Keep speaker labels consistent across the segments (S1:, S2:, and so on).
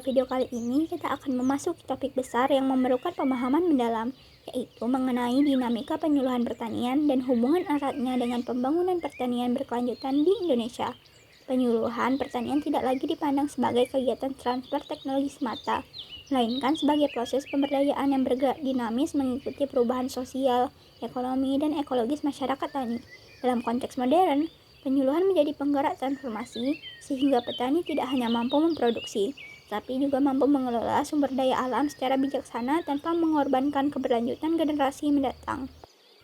S1: video kali ini kita akan memasuki topik besar yang memerlukan pemahaman mendalam, yaitu mengenai dinamika penyuluhan pertanian dan hubungan eratnya dengan pembangunan pertanian berkelanjutan di Indonesia. Penyuluhan pertanian tidak lagi dipandang sebagai kegiatan transfer teknologi semata, melainkan sebagai proses pemberdayaan yang bergerak dinamis mengikuti perubahan sosial, ekonomi, dan ekologis masyarakat tani. Dalam konteks modern, penyuluhan menjadi penggerak transformasi sehingga petani tidak hanya mampu memproduksi, tapi juga mampu mengelola sumber daya alam secara bijaksana tanpa mengorbankan keberlanjutan generasi mendatang.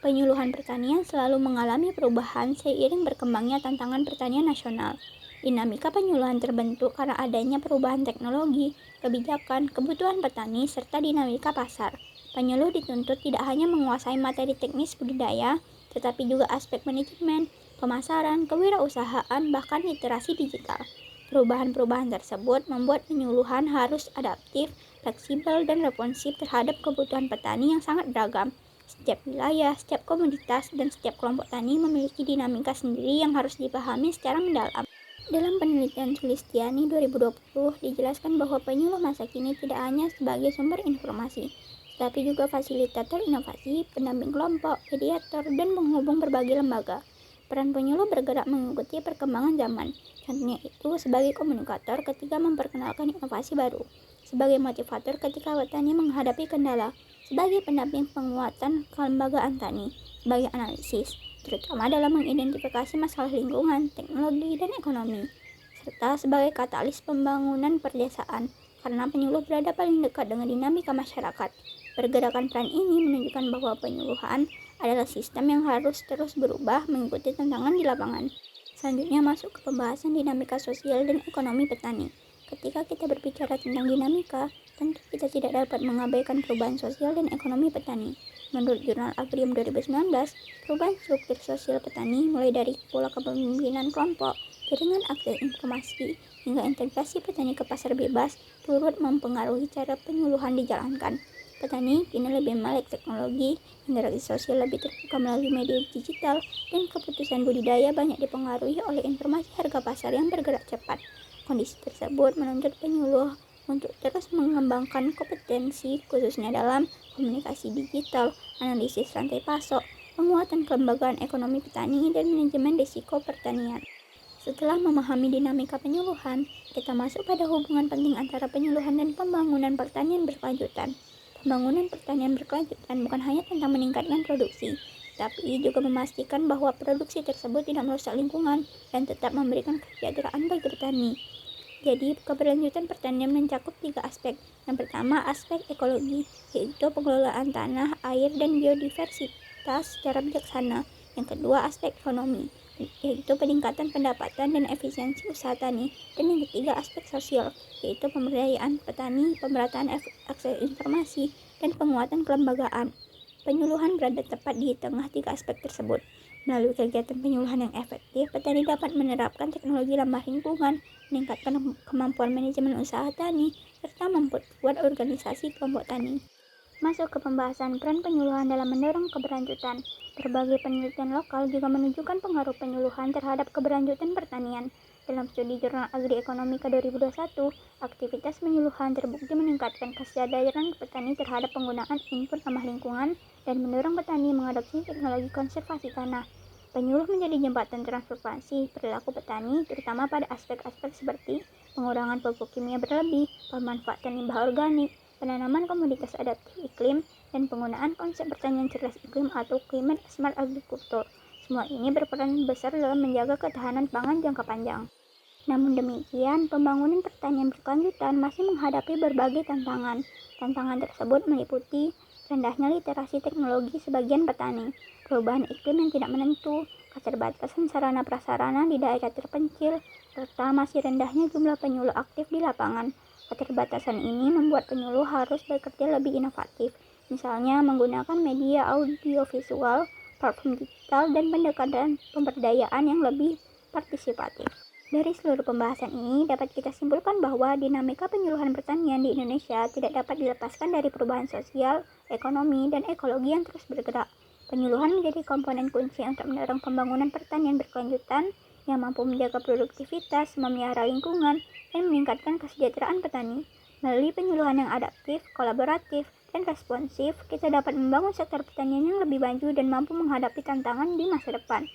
S1: Penyuluhan pertanian selalu mengalami perubahan seiring berkembangnya tantangan pertanian nasional. Dinamika penyuluhan terbentuk karena adanya perubahan teknologi, kebijakan, kebutuhan petani, serta dinamika pasar. Penyuluh dituntut tidak hanya menguasai materi teknis budidaya, tetapi juga aspek manajemen, pemasaran, kewirausahaan, bahkan literasi digital. Perubahan-perubahan tersebut membuat penyuluhan harus adaptif, fleksibel, dan responsif terhadap kebutuhan petani yang sangat beragam. Setiap wilayah, setiap komoditas, dan setiap kelompok tani memiliki dinamika sendiri yang harus dipahami secara mendalam. Dalam penelitian Sulistiani 2020, dijelaskan bahwa penyuluh masa kini tidak hanya sebagai sumber informasi, tapi juga fasilitator inovasi, pendamping kelompok, mediator, dan penghubung berbagai lembaga. Peran penyuluh bergerak mengikuti perkembangan zaman, contohnya itu sebagai komunikator ketika memperkenalkan inovasi baru, sebagai motivator ketika petani menghadapi kendala, sebagai pendamping penguatan kelembagaan tani, sebagai analisis, terutama dalam mengidentifikasi masalah lingkungan, teknologi, dan ekonomi, serta sebagai katalis pembangunan perdesaan, karena penyuluh berada paling dekat dengan dinamika masyarakat. Pergerakan peran ini menunjukkan bahwa penyuluhan adalah sistem yang harus terus berubah mengikuti tantangan di lapangan. Selanjutnya masuk ke pembahasan dinamika sosial dan ekonomi petani. Ketika kita berbicara tentang dinamika, tentu kita tidak dapat mengabaikan perubahan sosial dan ekonomi petani. Menurut jurnal Agrium 2019, perubahan struktur sosial petani mulai dari pola kepemimpinan kelompok, jaringan akses informasi, hingga integrasi petani ke pasar bebas turut mempengaruhi cara penyuluhan dijalankan. Petani kini lebih melek teknologi, interaksi sosial lebih terbuka melalui media digital, dan keputusan budidaya banyak dipengaruhi oleh informasi harga pasar yang bergerak cepat. Kondisi tersebut menuntut penyuluh untuk terus mengembangkan kompetensi khususnya dalam komunikasi digital, analisis rantai pasok, penguatan kelembagaan ekonomi petani, dan manajemen risiko pertanian. Setelah memahami dinamika penyuluhan, kita masuk pada hubungan penting antara penyuluhan dan pembangunan pertanian berkelanjutan. Pembangunan pertanian berkelanjutan bukan hanya tentang meningkatkan produksi, tapi juga memastikan bahwa produksi tersebut tidak merusak lingkungan dan tetap memberikan kesejahteraan bagi petani. Jadi, keberlanjutan pertanian mencakup 3 aspek. Yang pertama, aspek ekologi, yaitu pengelolaan tanah, air, dan biodiversitas secara bijaksana. Yang kedua, aspek ekonomi, yaitu peningkatan pendapatan dan efisiensi usaha tani. Dan yang ketiga, aspek sosial, yaitu pemberdayaan petani, pemerataan akses informasi, dan penguatan kelembagaan. Penyuluhan berada tepat di tengah 3 aspek tersebut. Melalui kegiatan penyuluhan yang efektif, petani dapat menerapkan teknologi ramah lingkungan, meningkatkan kemampuan manajemen usaha tani, serta memperkuat organisasi kelompok tani. Masuk ke pembahasan peran penyuluhan dalam mendorong keberlanjutan. Berbagai penelitian lokal juga menunjukkan pengaruh penyuluhan terhadap keberlanjutan pertanian. Dalam studi jurnal Agriekonomika 2021, aktivitas penyuluhan terbukti meningkatkan kesadaran petani terhadap penggunaan input ramah lingkungan dan mendorong petani mengadopsi teknologi konservasi tanah. Penyuluh menjadi jembatan transformasi perilaku petani, terutama pada aspek-aspek seperti pengurangan pupuk kimia berlebih, pemanfaatan limbah organik, penanaman komoditas adaptif iklim, dan penggunaan konsep pertanian cerdas iklim atau climate smart agriculture. Semua ini berperan besar dalam menjaga ketahanan pangan jangka panjang. Namun demikian, pembangunan pertanian berkelanjutan masih menghadapi berbagai tantangan. Tantangan tersebut meliputi rendahnya literasi teknologi sebagian petani, perubahan iklim yang tidak menentu, keterbatasan sarana prasarana di daerah terpencil, serta masih rendahnya jumlah penyuluh aktif di lapangan. Keterbatasan ini membuat penyuluh harus bekerja lebih inovatif, misalnya menggunakan media audiovisual, platform digital, dan pendekatan pemberdayaan yang lebih partisipatif. Dari seluruh pembahasan ini, dapat kita simpulkan bahwa dinamika penyuluhan pertanian di Indonesia tidak dapat dilepaskan dari perubahan sosial, ekonomi, dan ekologi yang terus bergerak. Penyuluhan menjadi komponen kunci untuk mendorong pembangunan pertanian berkelanjutan yang mampu menjaga produktivitas, memelihara lingkungan, dan meningkatkan kesejahteraan petani. Melalui penyuluhan yang adaptif, kolaboratif, dan responsif, kita dapat membangun sektor pertanian yang lebih maju dan mampu menghadapi tantangan di masa depan.